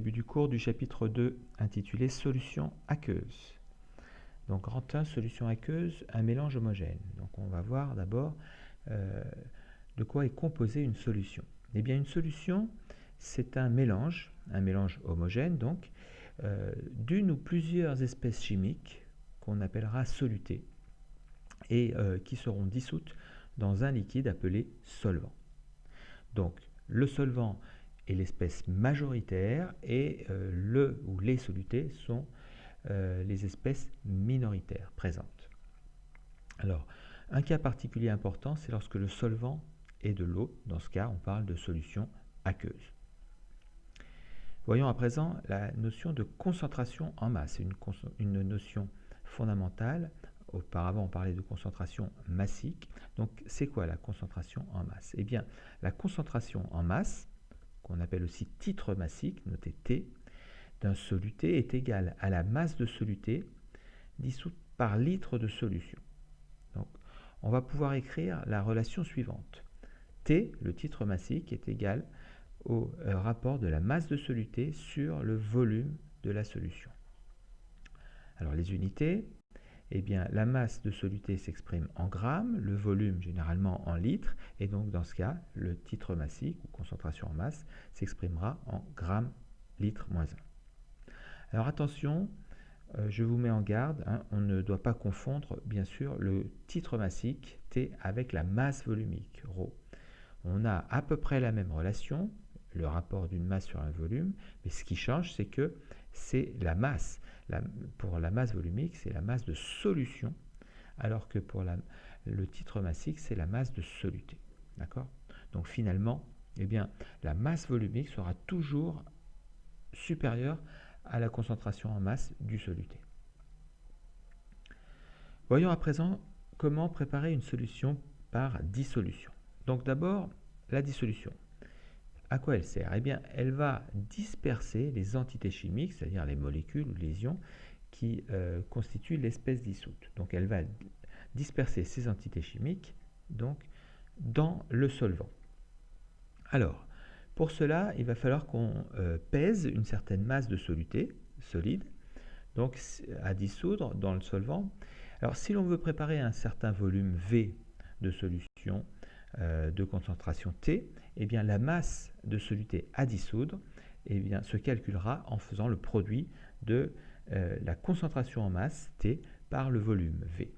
Début du cours du chapitre 2 intitulé Solution aqueuse. Donc grand 1, solution aqueuse, un mélange homogène. Donc on va voir d'abord de quoi est composée une solution. Eh bien une solution, c'est un mélange homogène donc, d'une ou plusieurs espèces chimiques qu'on appellera solutés et qui seront dissoutes dans un liquide appelé solvant. Donc le solvant est l'espèce majoritaire et le ou les solutés sont les espèces minoritaires présentes. Alors, un cas particulier important, c'est lorsque le solvant est de l'eau. Dans ce cas, on parle de solution aqueuse. Voyons à présent la notion de concentration en masse. C'est une notion fondamentale. Auparavant, on parlait de concentration massique. Donc, c'est quoi la concentration en masse? Eh bien, la concentration en masse, qu'on appelle aussi titre massique, noté T, d'un soluté est égale à la masse de soluté dissoute par litre de solution. Donc, on va pouvoir écrire la relation suivante. T, le titre massique, est égal au rapport de la masse de soluté sur le volume de la solution. Alors, les unités, eh bien, la masse de soluté s'exprime en grammes, le volume généralement en litres, et donc dans ce cas, le titre massique ou concentration en masse s'exprimera en grammes litres moins 1. Alors attention, je vous mets en garde, on ne doit pas confondre bien sûr le titre massique T avec la masse volumique ρ. On a à peu près la même relation, le rapport d'une masse sur un volume, mais ce qui change, c'est que c'est la masse. Pour la masse volumique, c'est la masse de solution, alors que pour le titre massique, c'est la masse de soluté. D'accord? Donc finalement, eh bien, la masse volumique sera toujours supérieure à la concentration en masse du soluté. Voyons à présent comment préparer une solution par dissolution. Donc d'abord, la dissolution. À quoi elle sert? Eh bien, elle va disperser les entités chimiques, c'est-à-dire les molécules ou les ions, qui constituent l'espèce dissoute. Donc elle va disperser ces entités chimiques donc, dans le solvant. Alors, pour cela, il va falloir qu'on pèse une certaine masse de soluté solide, donc à dissoudre dans le solvant. Alors, si l'on veut préparer un certain volume V de solution de concentration T, eh bien, la masse de soluté à dissoudre eh bien, se calculera en faisant le produit de la concentration en masse T par le volume V.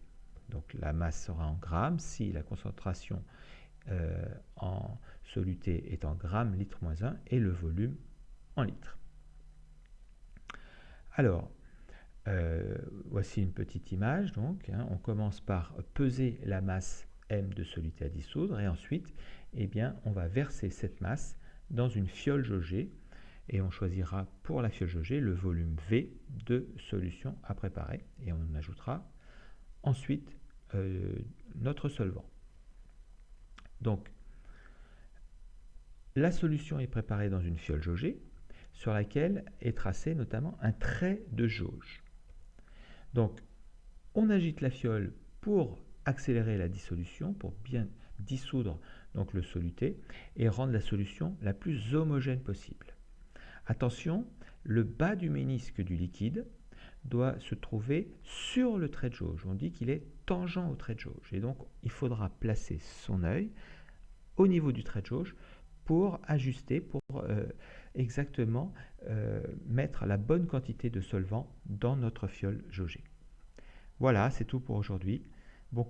Donc, la masse sera en grammes si la concentration en soluté est en grammes litre moins 1 et le volume en litres. Alors, voici une petite image. Donc, on commence par peser la masse M de soluté à dissoudre et ensuite, eh bien, on va verser cette masse dans une fiole jaugée et on choisira pour la fiole jaugée le volume V de solution à préparer et on ajoutera ensuite notre solvant. Donc, la solution est préparée dans une fiole jaugée sur laquelle est tracé notamment un trait de jauge. Donc, on agite la fiole pour accélérer la dissolution, pour bien dissoudre donc, le soluté et rendre la solution la plus homogène possible. Attention, le bas du ménisque du liquide doit se trouver sur le trait de jauge. On dit qu'il est tangent au trait de jauge. Et donc, il faudra placer son œil au niveau du trait de jauge pour ajuster, pour exactement mettre la bonne quantité de solvant dans notre fiole jaugée. Voilà, c'est tout pour aujourd'hui. Bon